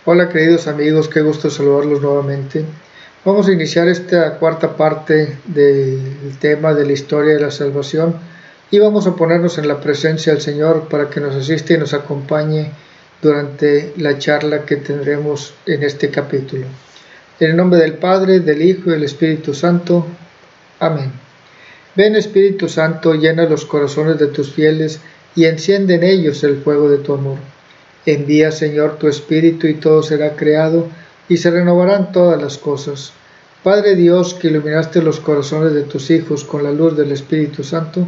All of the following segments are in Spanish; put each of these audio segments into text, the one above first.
Hola queridos amigos, qué gusto saludarlos nuevamente. Vamos a iniciar esta cuarta parte del tema de la historia de la salvación y vamos a ponernos en la presencia del Señor para que nos asista y nos acompañe durante la charla que tendremos en este capítulo. En el nombre del Padre, del Hijo y del Espíritu Santo. Amén. Ven Espíritu Santo, llena los corazones de tus fieles y enciende en ellos el fuego de tu amor. Envía, Señor, tu Espíritu y todo será creado y se renovarán todas las cosas. Padre Dios, que iluminaste los corazones de tus hijos con la luz del Espíritu Santo,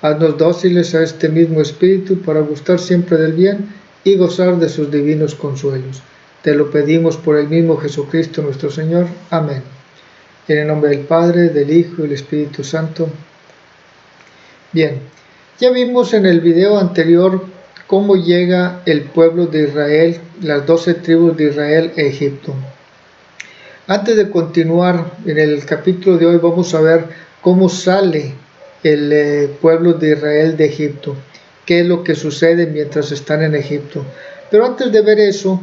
haznos dóciles a este mismo Espíritu para gustar siempre del bien y gozar de sus divinos consuelos. Te lo pedimos por el mismo Jesucristo nuestro Señor. Amén. En el nombre del Padre, del Hijo y del Espíritu Santo. Bien, ya vimos en el video anterior cómo llega el pueblo de Israel, las 12 tribus de Israel a Egipto. Antes de continuar en el capítulo de hoy vamos a ver cómo sale el pueblo de Israel de Egipto, qué es lo que sucede mientras están en Egipto. Pero antes de ver eso,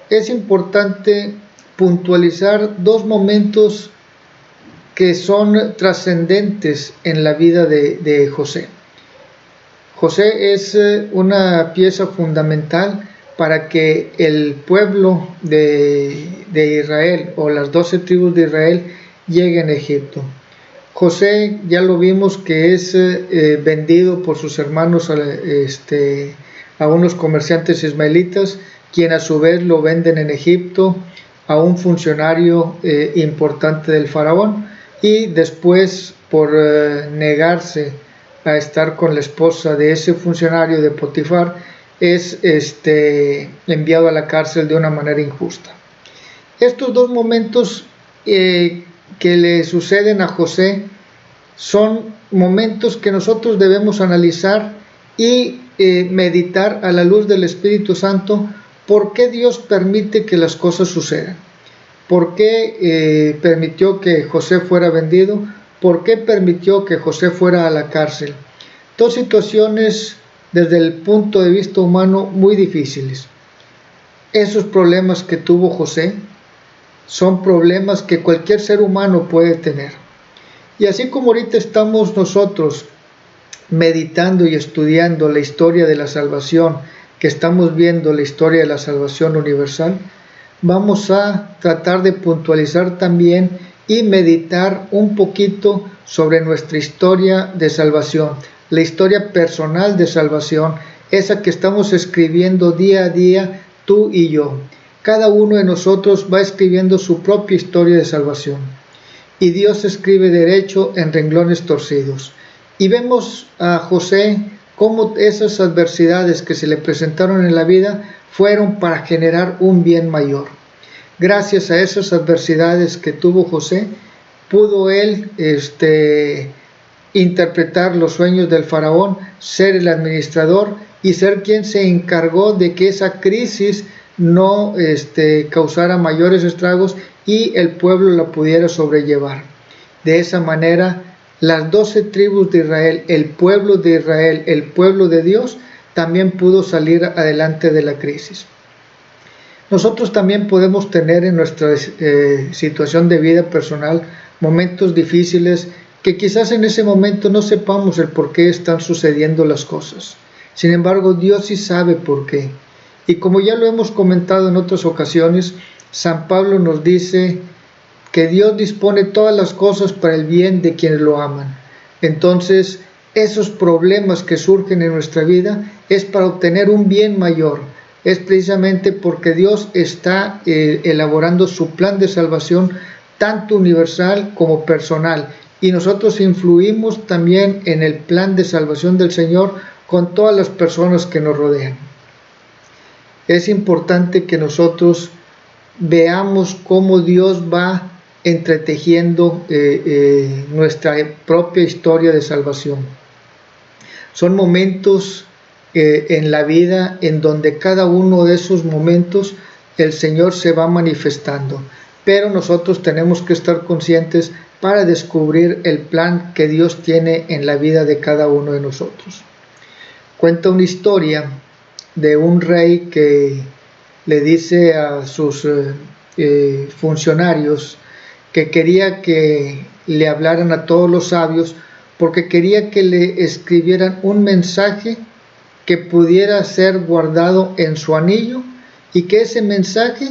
es importante puntualizar dos momentos que son trascendentes en la vida de José. José es una pieza fundamental para que el pueblo de Israel o las 12 tribus de Israel lleguen a Egipto. José ya lo vimos que es vendido por sus hermanos a unos comerciantes ismaelitas, quien a su vez lo venden en Egipto a un funcionario importante del faraón, y después por negarse a estar con la esposa de ese funcionario de Potifar es enviado a la cárcel de una manera injusta. Estos dos momentos que le suceden a José son momentos que nosotros debemos analizar y meditar a la luz del Espíritu Santo. ¿Por qué Dios permite que las cosas sucedan? ¿Por qué permitió que José fuera vendido? ¿Por qué permitió que José fuera a la cárcel? Dos situaciones desde el punto de vista humano muy difíciles. Esos problemas que tuvo José son problemas que cualquier ser humano puede tener. Y así como ahorita estamos nosotros meditando y estudiando la historia de la salvación, que estamos viendo la historia de la salvación universal, vamos a tratar de puntualizar también y meditar un poquito sobre nuestra historia de salvación, la historia personal de salvación, esa que estamos escribiendo día a día tú y yo. Cada uno de nosotros va escribiendo su propia historia de salvación, y Dios escribe derecho en renglones torcidos. Y vemos a José cómo esas adversidades que se le presentaron en la vida fueron para generar un bien mayor. Gracias a esas adversidades que tuvo José, pudo él interpretar los sueños del faraón, ser el administrador y ser quien se encargó de que esa crisis no causara mayores estragos y el pueblo la pudiera sobrellevar. De esa manera, las 12 tribus de Israel, el pueblo de Israel, el pueblo de Dios, también pudo salir adelante de la crisis. Nosotros también podemos tener en nuestra situación de vida personal momentos difíciles que quizás en ese momento no sepamos el por qué están sucediendo las cosas. Sin embargo, Dios sí sabe por qué. Y como ya lo hemos comentado en otras ocasiones, San Pablo nos dice que Dios dispone todas las cosas para el bien de quienes lo aman. Entonces, esos problemas que surgen en nuestra vida es para obtener un bien mayor. Es precisamente porque Dios está elaborando su plan de salvación, tanto universal como personal. Y nosotros influimos también en el plan de salvación del Señor con todas las personas que nos rodean. Es importante que nosotros veamos cómo Dios va entretejiendo nuestra propia historia de salvación. Son momentos en la vida en donde cada uno de esos momentos el Señor se va manifestando, pero nosotros tenemos que estar conscientes para descubrir el plan que Dios tiene en la vida de cada uno de nosotros. Cuenta una historia de un rey que le dice a sus funcionarios que quería que le hablaran a todos los sabios porque quería que le escribieran un mensaje que pudiera ser guardado en su anillo y que ese mensaje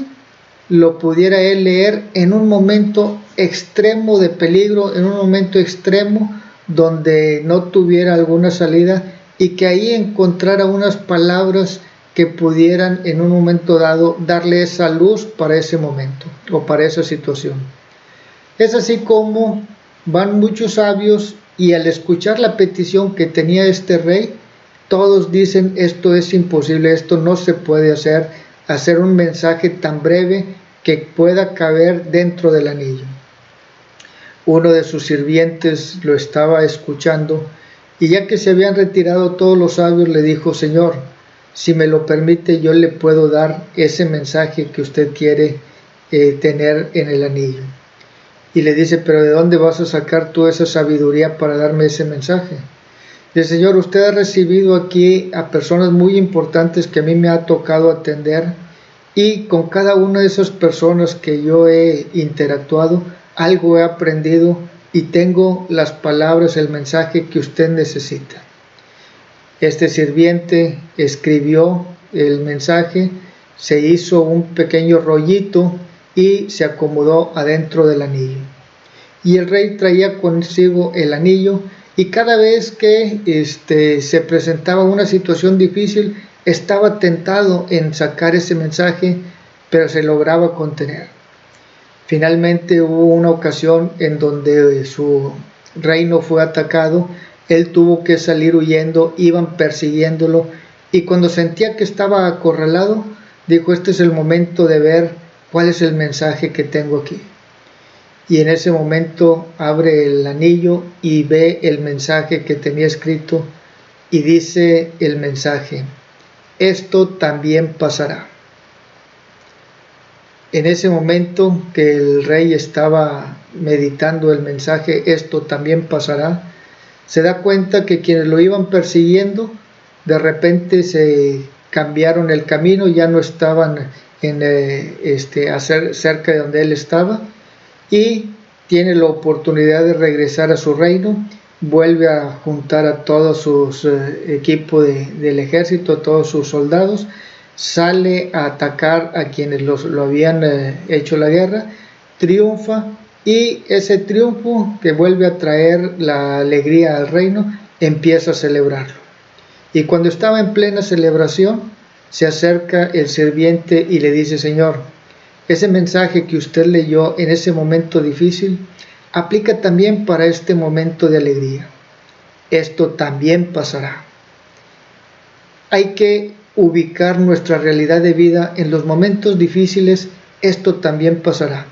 lo pudiera él leer en un momento extremo de peligro, en un momento extremo donde no tuviera alguna salida y que ahí encontrara unas palabras que pudieran en un momento dado darle esa luz para ese momento o para esa situación. Es así como van muchos sabios y al escuchar la petición que tenía este rey, todos dicen esto es imposible, esto no se puede hacer un mensaje tan breve que pueda caber dentro del anillo. Uno de sus sirvientes lo estaba escuchando y ya que se habían retirado todos los sabios le dijo: Señor, si me lo permite yo le puedo dar ese mensaje que usted quiere tener en el anillo. Y le dice: pero ¿de dónde vas a sacar tú esa sabiduría para darme ese mensaje? Dice: Señor, usted ha recibido aquí a personas muy importantes que a mí me ha tocado atender y con cada una de esas personas que yo he interactuado, algo he aprendido y tengo las palabras, el mensaje que usted necesita. Este sirviente escribió el mensaje, se hizo un pequeño rollito y se acomodó adentro del anillo. Y el rey traía consigo el anillo y cada vez que se presentaba una situación difícil, estaba tentado en sacar ese mensaje, pero se lograba contener. Finalmente hubo una ocasión en donde su reino fue atacado, él tuvo que salir huyendo, iban persiguiéndolo y cuando sentía que estaba acorralado, dijo: este es el momento de ver cuál es el mensaje que tengo aquí. Y en ese momento abre el anillo y ve el mensaje que tenía escrito y dice el mensaje: esto también pasará. En ese momento que el rey estaba meditando el mensaje, esto también pasará, se da cuenta que quienes lo iban persiguiendo de repente se cambiaron el camino, ya no estaban cerca de donde él estaba, y tiene la oportunidad de regresar a su reino, vuelve a juntar a todo su equipo del ejército, a todos sus soldados, sale a atacar a quienes lo habían hecho la guerra, triunfa, y ese triunfo que vuelve a traer la alegría al reino, empieza a celebrarlo. Y cuando estaba en plena celebración, se acerca el sirviente y le dice: Señor, ese mensaje que usted leyó en ese momento difícil, aplica también para este momento de alegría. Esto también pasará. Hay que ubicar nuestra realidad de vida en los momentos difíciles, esto también pasará.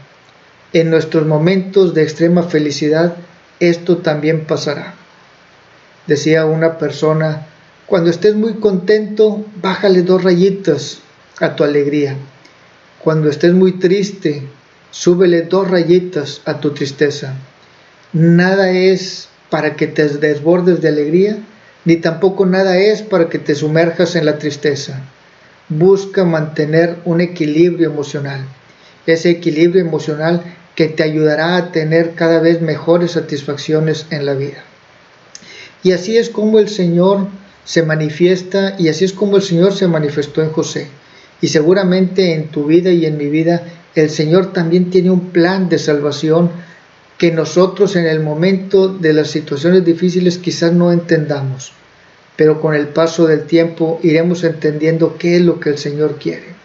En nuestros momentos de extrema felicidad, esto también pasará. Decía una persona: cuando estés muy contento, bájale 2 rayitas a tu alegría. Cuando estés muy triste, súbele 2 rayitas a tu tristeza. Nada es para que te desbordes de alegría, ni tampoco nada es para que te sumerjas en la tristeza. Busca mantener un equilibrio emocional. Ese equilibrio emocional que te ayudará a tener cada vez mejores satisfacciones en la vida. Y así es como el Señor se manifiesta, y así es como el Señor se manifestó en José. Y seguramente en tu vida y en mi vida, el Señor también tiene un plan de salvación que nosotros en el momento de las situaciones difíciles quizás no entendamos, pero con el paso del tiempo iremos entendiendo qué es lo que el Señor quiere.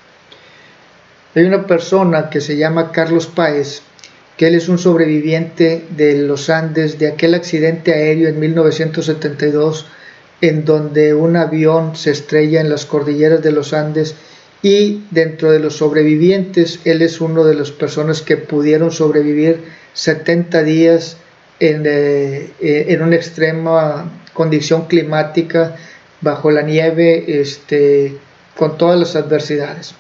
Hay una persona que se llama Carlos Páez, que él es un sobreviviente de los Andes, de aquel accidente aéreo en 1972, en donde un avión se estrella en las cordilleras de los Andes, y dentro de los sobrevivientes, él es uno de las personas que pudieron sobrevivir 70 días en una extrema condición climática, bajo la nieve, con todas las adversidades.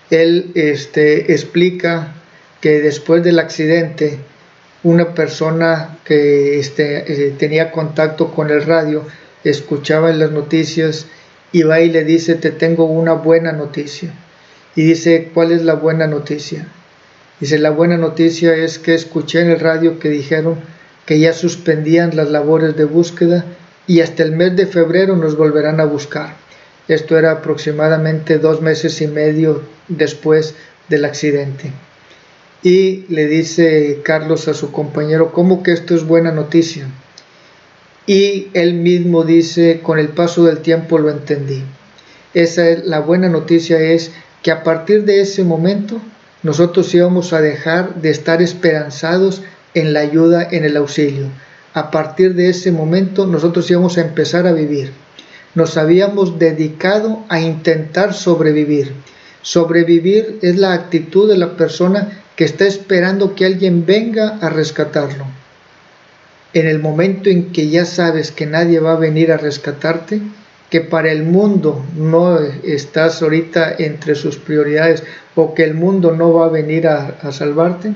Él explica que después del accidente, una persona que tenía contacto con el radio, escuchaba en las noticias y va y le dice: te tengo una buena noticia. Y dice: ¿cuál es la buena noticia? Dice: la buena noticia es que escuché en el radio que dijeron que ya suspendían las labores de búsqueda y hasta el mes de febrero nos volverán a buscar. Esto era aproximadamente 2 meses y medio después del accidente. Y le dice Carlos a su compañero: ¿cómo que esto es buena noticia? Y él mismo dice: con el paso del tiempo lo entendí. La buena noticia es que a partir de ese momento nosotros íbamos a dejar de estar esperanzados en la ayuda, en el auxilio. A partir de ese momento nosotros íbamos a empezar a vivir. Nos habíamos dedicado a intentar sobrevivir. Sobrevivir es la actitud de la persona que está esperando que alguien venga a rescatarlo. En el momento en que ya sabes que nadie va a venir a rescatarte, que para el mundo no estás ahorita entre sus prioridades o que el mundo no va a venir a salvarte,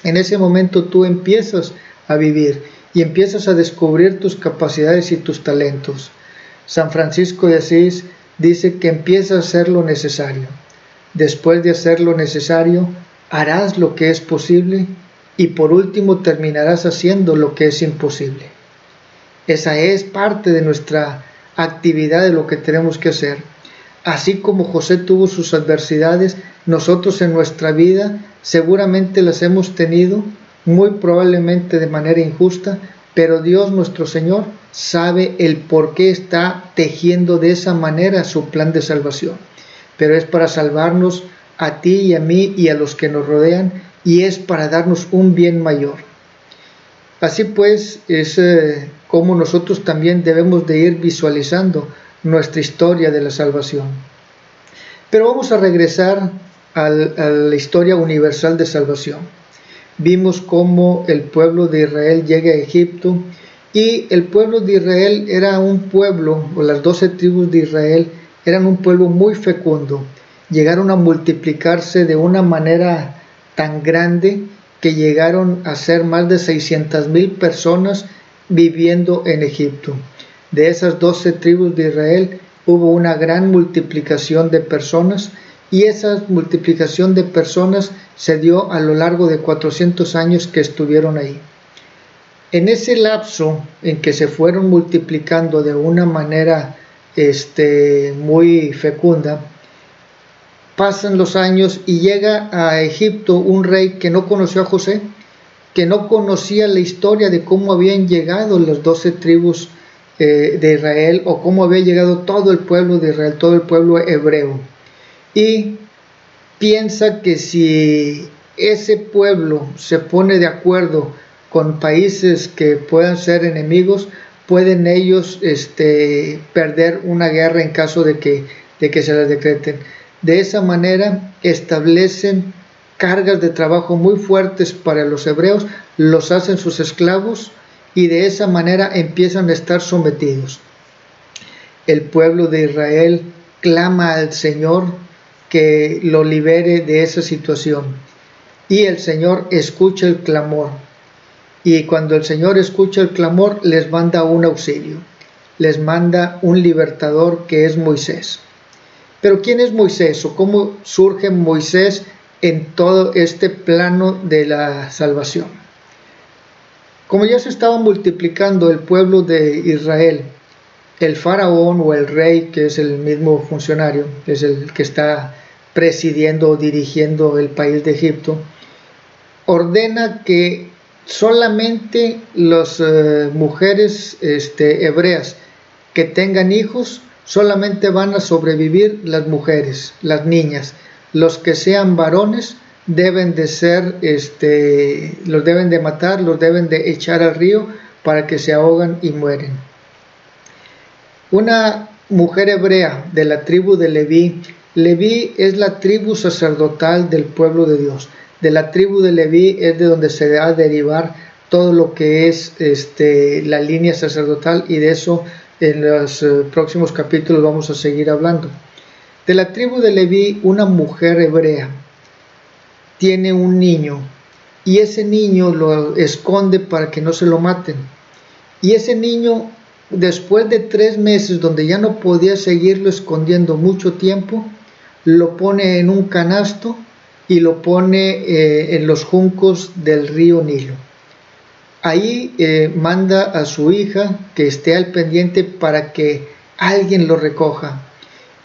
en ese momento tú empiezas a vivir y empiezas a descubrir tus capacidades y tus talentos. San Francisco de Asís dice que empieza a hacer lo necesario. Después de hacer lo necesario, harás lo que es posible y por último terminarás haciendo lo que es imposible. Esa es parte de nuestra actividad, de lo que tenemos que hacer. Así como José tuvo sus adversidades, nosotros en nuestra vida seguramente las hemos tenido, muy probablemente de manera injusta, pero Dios nuestro Señor sabe el por qué está tejiendo de esa manera su plan de salvación. Pero es para salvarnos a ti y a mí y a los que nos rodean, y es para darnos un bien mayor. Así pues, es como nosotros también debemos de ir visualizando nuestra historia de la salvación. Pero vamos a regresar a la historia universal de salvación. Vimos cómo el pueblo de Israel llega a Egipto, y el pueblo de Israel era un pueblo, o las 12 tribus de Israel eran un pueblo muy fecundo. Llegaron a multiplicarse de una manera tan grande que llegaron a ser más de 600,000 personas viviendo en Egipto. De esas 12 tribus de Israel hubo una gran multiplicación de personas, y esa multiplicación de personas se dio a lo largo de 400 años que estuvieron ahí. En ese lapso en que se fueron multiplicando de una manera muy fecunda, pasan los años y llega a Egipto un rey que no conoció a José, que no conocía la historia de cómo habían llegado las 12 tribus de Israel, o cómo había llegado todo el pueblo de Israel, todo el pueblo hebreo. Y piensa que si ese pueblo se pone de acuerdo con países que puedan ser enemigos, pueden ellos perder una guerra en caso de que se las decreten. De esa manera establecen cargas de trabajo muy fuertes para los hebreos, los hacen sus esclavos, y de esa manera empiezan a estar sometidos. El pueblo de Israel clama al Señor que lo libere de esa situación, y el Señor escucha el clamor, y cuando el Señor escucha el clamor les manda un auxilio, les manda un libertador que es Moisés. Pero ¿quién es Moisés, o cómo surge Moisés en todo este plano de la salvación? Como ya se estaba multiplicando el pueblo de Israel, el faraón o el rey, que es el mismo funcionario, es el que está presidiendo o dirigiendo el país de Egipto, ordena que solamente las mujeres hebreas que tengan hijos, solamente van a sobrevivir las mujeres, las niñas. Los que sean varones deben de ser, los deben de matar, los deben de echar al río para que se ahogan y mueren. Una mujer hebrea de la tribu de Leví. Leví es la tribu sacerdotal del pueblo de Dios. De la tribu de Leví es de donde se va a derivar todo lo que es la línea sacerdotal, y de eso en los próximos capítulos vamos a seguir hablando. De la tribu de Leví, una mujer hebrea tiene un niño, y ese niño lo esconde para que no se lo maten. Y ese niño después de 3 meses, donde ya no podía seguirlo escondiendo mucho tiempo, lo pone en un canasto y lo pone en los juncos del río Nilo. Ahí manda a su hija que esté al pendiente para que alguien lo recoja.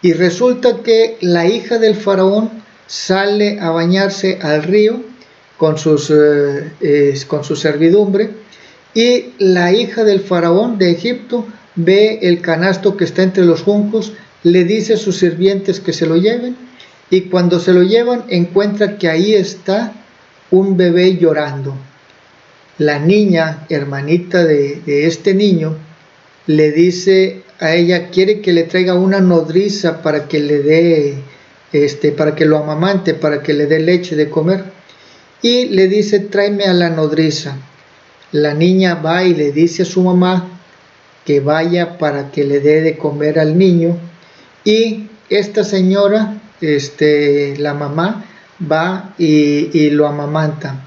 Y resulta que la hija del faraón sale a bañarse al río con su servidumbre, y la hija del faraón de Egipto ve el canasto que está entre los juncos, le dice a sus sirvientes que se lo lleven, y cuando se lo llevan encuentra que ahí está un bebé llorando. La niña, hermanita de este niño, le dice a ella, quiere que le traiga una nodriza para que le dé, para que lo amamante, para que le dé leche de comer. Y le dice, tráeme a la nodriza. La niña va y le dice a su mamá que vaya para que le dé de comer al niño. Y esta señora, la mamá, va y lo amamanta.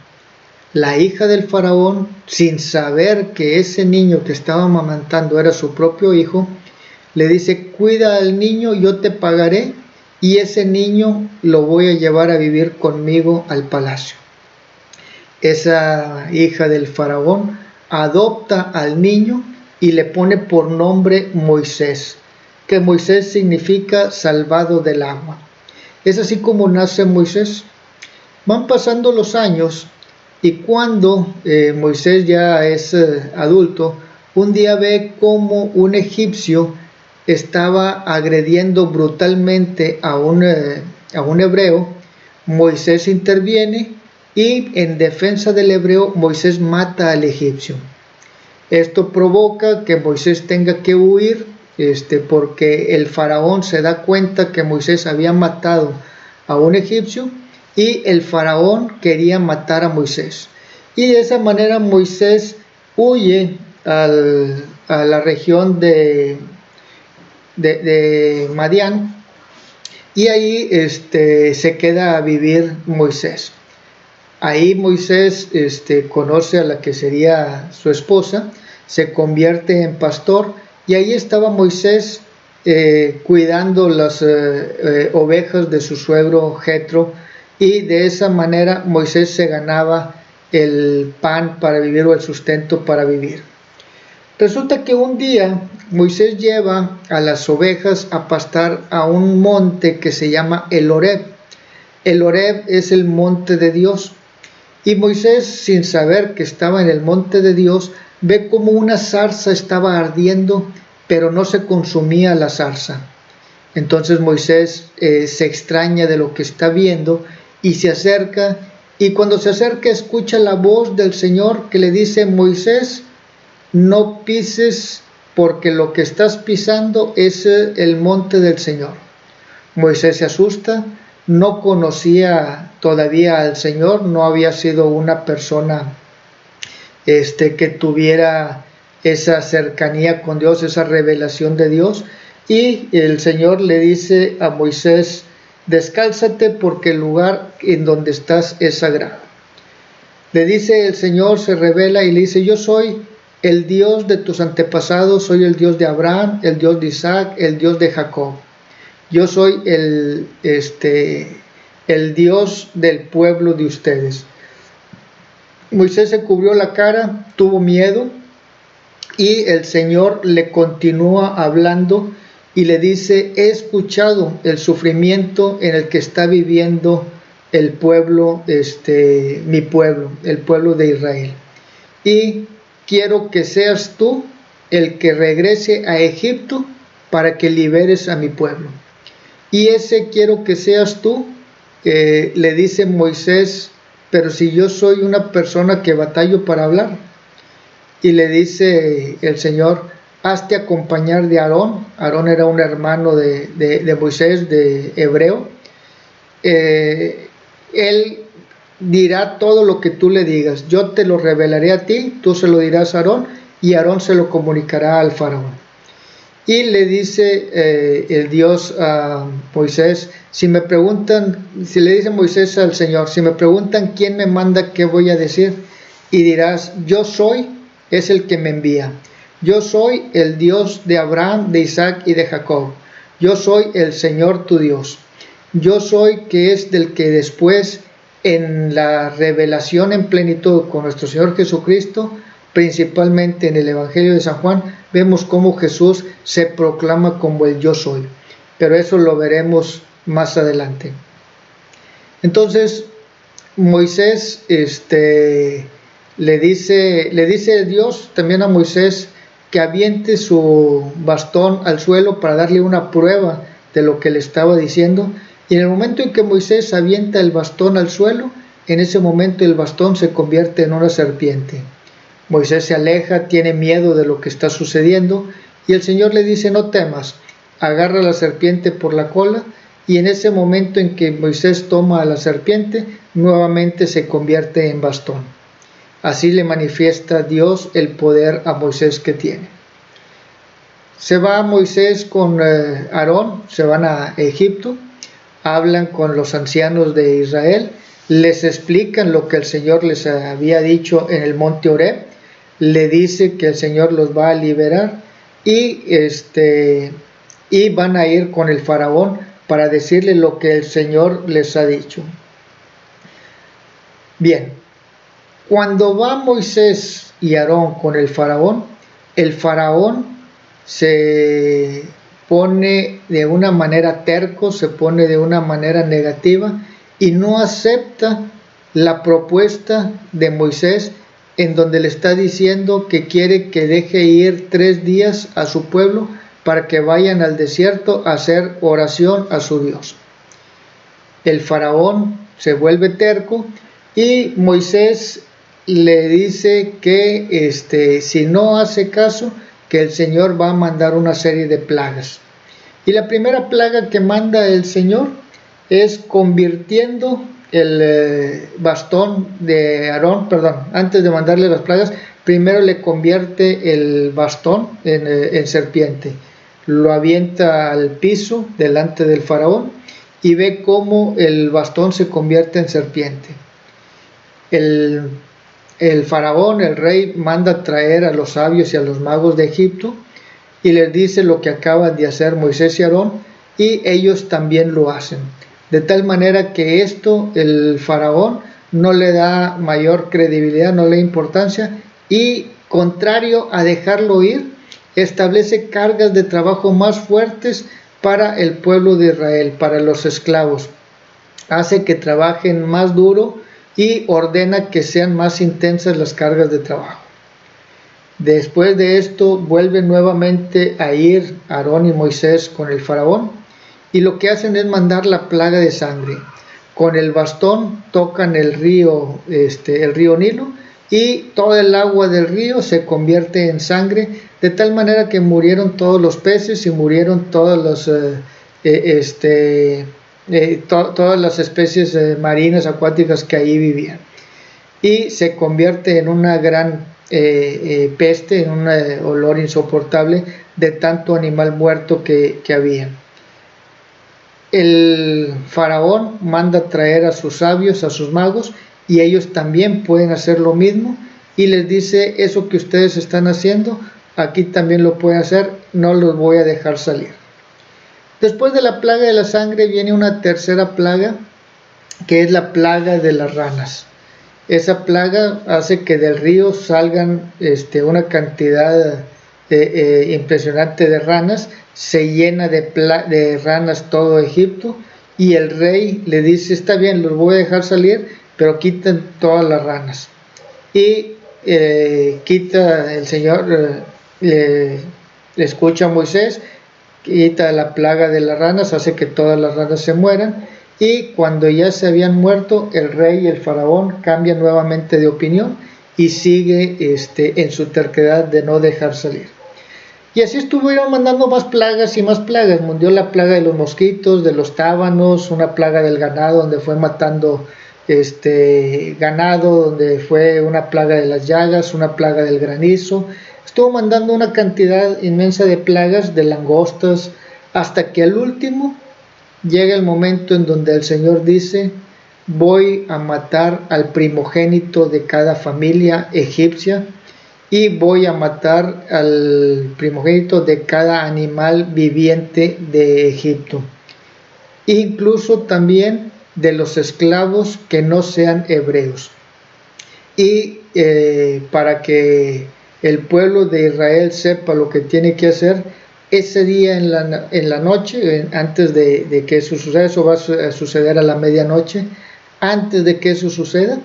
La hija del faraón, sin saber que ese niño que estaba amamantando era su propio hijo, le dice, cuida al niño, yo te pagaré, y ese niño lo voy a llevar a vivir conmigo al palacio. Esa hija del faraón adopta al niño y le pone por nombre Moisés, que Moisés significa salvado del agua. Es así como nace Moisés. Van pasando los años, y cuando Moisés ya es adulto, un día ve como un egipcio estaba agrediendo brutalmente a un hebreo. Moisés interviene y en defensa del hebreo Moisés mata al egipcio. Esto provoca que Moisés tenga que huir, porque el faraón se da cuenta que Moisés había matado a un egipcio, y el faraón quería matar a Moisés. Y de esa manera Moisés huye a la región de Madián, y ahí se queda a vivir Moisés. Ahí Moisés conoce a la que sería su esposa, se convierte en pastor, y ahí estaba Moisés cuidando las ovejas de su suegro Jetro, y de esa manera Moisés se ganaba el pan para vivir, o el sustento para vivir. Resulta que un día Moisés lleva a las ovejas a pastar a un monte que se llama el Horeb. El Horeb es el monte de Dios. Y Moisés, sin saber que estaba en el monte de Dios, ve como una zarza estaba ardiendo, pero no se consumía la zarza. Entonces Moisés se extraña de lo que está viendo y se acerca, y cuando se acerca escucha la voz del Señor que le dice, Moisés, no pises, porque lo que estás pisando es el monte del Señor. Moisés se asusta, no conocía todavía al Señor, no había sido una persona que tuviera esa cercanía con Dios, esa revelación de Dios, y el Señor le dice a Moisés, descálzate porque el lugar en donde estás es sagrado. Le dice el Señor, se revela y le dice, yo soy el Dios de tus antepasados, soy el Dios de Abraham, el Dios de Isaac, el Dios de Jacob. Yo soy el Dios del pueblo de ustedes. Moisés se cubrió la cara, tuvo miedo, y el Señor le continúa hablando y le dice, he escuchado el sufrimiento en el que está viviendo el pueblo, mi pueblo, el pueblo de Israel. Y quiero que seas tú el que regrese a Egipto para que liberes a mi pueblo. Y ese quiero que seas tú, le dice Moisés, pero si yo soy una persona que batallo para hablar. Y le dice el Señor, hazte acompañar de Aarón. Aarón era un hermano de Moisés, de hebreo. Él dirá todo lo que tú le digas. Yo te lo revelaré a ti, tú se lo dirás a Aarón, y Aarón se lo comunicará al faraón. Y le dice el Dios a Moisés, si le dice Moisés al Señor, si me preguntan quién me manda, ¿qué voy a decir? Y dirás, yo soy, es el que me envía. Yo soy el Dios de Abraham, de Isaac y de Jacob. Yo soy el Señor tu Dios. Yo soy que es del que después en la revelación en plenitud con nuestro Señor Jesucristo, principalmente en el Evangelio de San Juan, vemos cómo Jesús se proclama como el yo soy. Pero eso lo veremos más adelante. Entonces, Moisés le dice Dios también a Moisés que aviente su bastón al suelo para darle una prueba de lo que le estaba diciendo. Y en el momento en que Moisés avienta el bastón al suelo, en ese momento el bastón se convierte en una serpiente. Moisés se aleja, tiene miedo de lo que está sucediendo, y el Señor le dice: no temas, agarra a la serpiente por la cola, y en ese momento en que Moisés toma a la serpiente, nuevamente se convierte en bastón. Así le manifiesta Dios el poder a Moisés que tiene. Se va Moisés con Aarón, se van a Egipto, hablan con los ancianos de Israel, les explican lo que el Señor les había dicho en el monte Horeb, le dice que el Señor los va a liberar y van a ir con el faraón para decirle lo que el Señor les ha dicho. Bien, cuando va Moisés y Aarón con el faraón se pone de una manera terco, se pone de una manera negativa y no acepta la propuesta de Moisés, en donde le está diciendo que quiere que deje ir 3 días a su pueblo para que vayan al desierto a hacer oración a su Dios. El faraón se vuelve terco y Moisés le dice que si no hace caso, que el Señor va a mandar una serie de plagas. Y la primera plaga que manda el Señor es convirtiendo el bastón de Aarón, antes de mandarle las plagas, primero le convierte el bastón en serpiente. Lo avienta al piso delante del faraón y ve cómo el bastón se convierte en serpiente. El faraón, el rey, manda traer a los sabios y a los magos de Egipto y les dice lo que acaban de hacer Moisés y Aarón, y ellos también lo hacen. De tal manera que el faraón no le da mayor credibilidad, no le da importancia, y contrario a dejarlo ir, establece cargas de trabajo más fuertes para el pueblo de Israel, para los esclavos. Hace que trabajen más duro y ordena que sean más intensas las cargas de trabajo. Después de esto vuelven nuevamente a ir Aarón y Moisés con el faraón, y lo que hacen es mandar la plaga de sangre. Con el bastón tocan el río Nilo, y todo el agua del río se convierte en sangre, de tal manera que murieron todos los peces y murieron todas las especies marinas, acuáticas que ahí vivían. Y se convierte en una gran peste, en un olor insoportable de tanto animal muerto que había. El faraón manda traer a sus sabios, a sus magos, y ellos también pueden hacer lo mismo, y les dice: eso que ustedes están haciendo, aquí también lo pueden hacer, no los voy a dejar salir. Después de la plaga de la sangre viene una tercera plaga, que es la plaga de las ranas. Esa plaga hace que del río salgan una cantidad impresionante de ranas, se llena de ranas todo Egipto, y el rey le dice: está bien, los voy a dejar salir, pero quiten todas las ranas. Y quita el Señor, le escucha a Moisés, quita la plaga de las ranas, hace que todas las ranas se mueran, y cuando ya se habían muerto, el rey y el faraón cambian nuevamente de opinión y sigue en su terquedad de no dejar salir. Y así estuvieron mandando más plagas y más plagas. Mundió la plaga de los mosquitos, de los tábanos, una plaga del ganado donde fue matando ganado, donde fue una plaga de las llagas, una plaga del granizo. Estuvo mandando una cantidad inmensa de plagas, de langostas, hasta que al último llega el momento en donde el Señor dice: voy a matar al primogénito de cada familia egipcia, y voy a matar al primogénito de cada animal viviente de Egipto, incluso también de los esclavos que no sean hebreos. Y para que el pueblo de Israel sepa lo que tiene que hacer, ese día en la noche, antes de que eso suceda, eso va a suceder a la medianoche, antes de que eso suceda,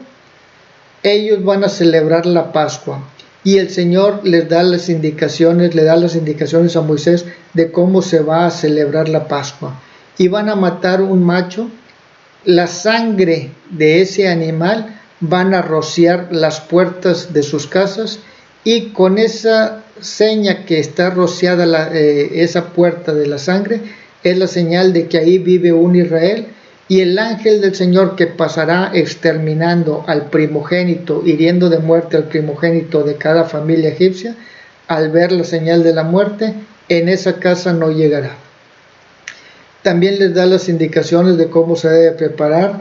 ellos van a celebrar la Pascua. Y el Señor les da las indicaciones, le da las indicaciones a Moisés de cómo se va a celebrar la Pascua. Y van a matar un macho, la sangre de ese animal van a rociar las puertas de sus casas, y con esa seña que está rociada esa puerta de la sangre, es la señal de que ahí vive un Israel, y el ángel del Señor que pasará exterminando al primogénito, hiriendo de muerte al primogénito de cada familia egipcia, al ver la señal de la muerte, en esa casa no llegará. También les da las indicaciones de cómo se debe preparar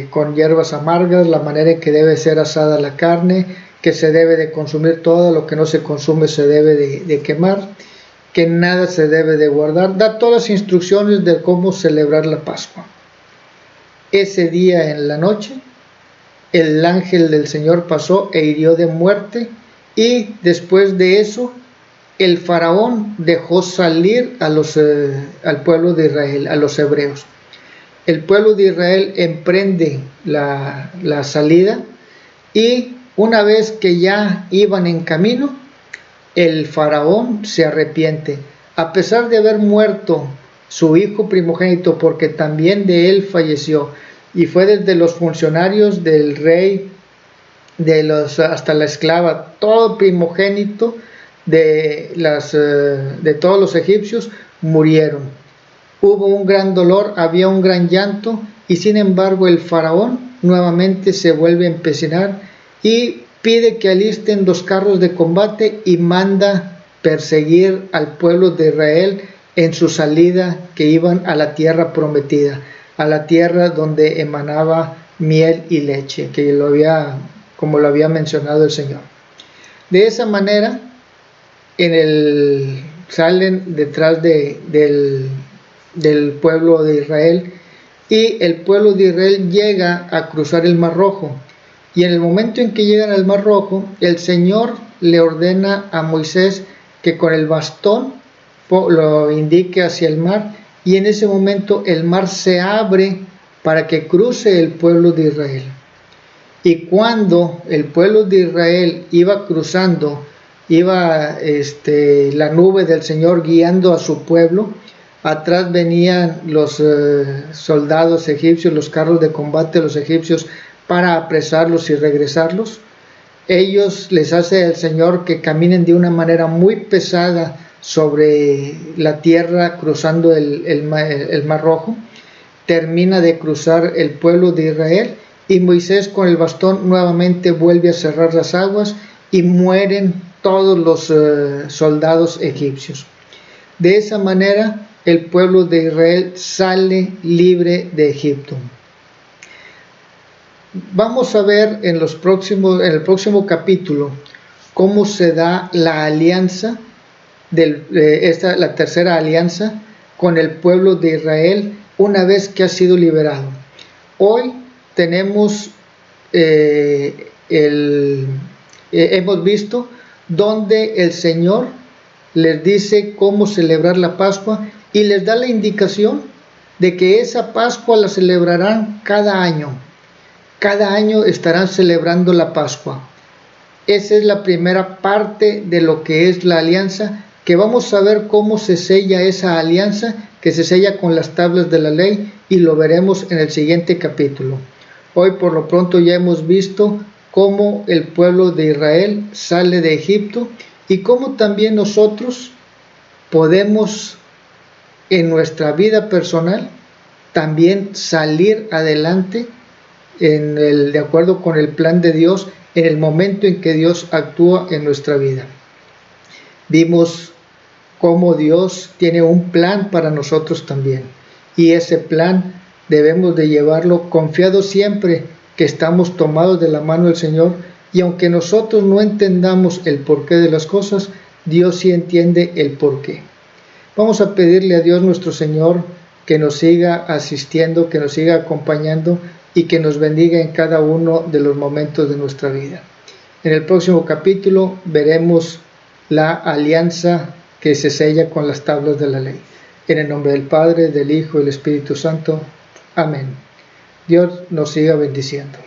con hierbas amargas, la manera en que debe ser asada la carne, que se debe de consumir todo, lo que no se consume se debe de quemar, que nada se debe de guardar. Da todas las instrucciones de cómo celebrar la Pascua. Ese día en la noche, el ángel del Señor pasó e hirió de muerte, y después de eso, el faraón dejó salir al pueblo de Israel, a los hebreos. El pueblo de Israel emprende la salida, y una vez que ya iban en camino, el faraón se arrepiente. A pesar de haber muerto su hijo primogénito, porque también de él falleció, y fue desde los funcionarios del rey, hasta la esclava, todo primogénito de todos los egipcios murieron. Hubo un gran dolor, había un gran llanto, y sin embargo el faraón nuevamente se vuelve a empecinar y pide que alisten los carros de combate y manda perseguir al pueblo de Israel en su salida, que iban a la tierra prometida, a la tierra donde emanaba miel y leche, como lo había mencionado el Señor. De esa manera, salen detrás del pueblo de Israel, y el pueblo de Israel llega a cruzar el Mar Rojo. Y en el momento en que llegan al Mar Rojo, el Señor le ordena a Moisés que con el bastón lo indique hacia el mar, y en ese momento el mar se abre para que cruce el pueblo de Israel. Y cuando el pueblo de Israel iba cruzando, iba la nube del Señor guiando a su pueblo, atrás venían los soldados egipcios, los carros de combate de los egipcios, para apresarlos y regresarlos. Ellos les hace el Señor que caminen de una manera muy pesada sobre la tierra, cruzando el Mar Rojo. Termina de cruzar el pueblo de Israel, y Moisés con el bastón nuevamente vuelve a cerrar las aguas, y mueren todos los soldados egipcios. De esa manera el pueblo de Israel sale libre de Egipto. Vamos a ver en el próximo capítulo cómo se da la alianza, la tercera alianza con el pueblo de Israel una vez que ha sido liberado. Hoy hemos visto donde el Señor les dice cómo celebrar la Pascua, y les da la indicación de que esa Pascua la celebrarán cada año. Cada año estarán celebrando la Pascua. Esa es la primera parte de lo que es la alianza, que vamos a ver cómo se sella esa alianza, que se sella con las tablas de la ley, y lo veremos en el siguiente capítulo. Hoy por lo pronto ya hemos visto cómo el pueblo de Israel sale de Egipto, y cómo también nosotros podemos en nuestra personal también salir adelante de acuerdo con el plan de Dios, en el momento en que Dios actúa en nuestra vida. Vimos cómo Dios tiene un plan para nosotros también, y ese plan debemos de llevarlo confiados siempre que estamos tomados de la mano del Señor, Y aunque nosotros no entendamos el porqué de las cosas, Dios sí entiende el porqué. Vamos a pedirle a Dios nuestro Señor que nos siga asistiendo, que nos siga acompañando y que nos bendiga en cada uno de los momentos de nuestra vida. En el próximo capítulo veremos la alianza que se sella con las tablas de la ley. En el nombre del Padre, del Hijo y del Espíritu Santo. Amén. Dios nos siga bendiciendo.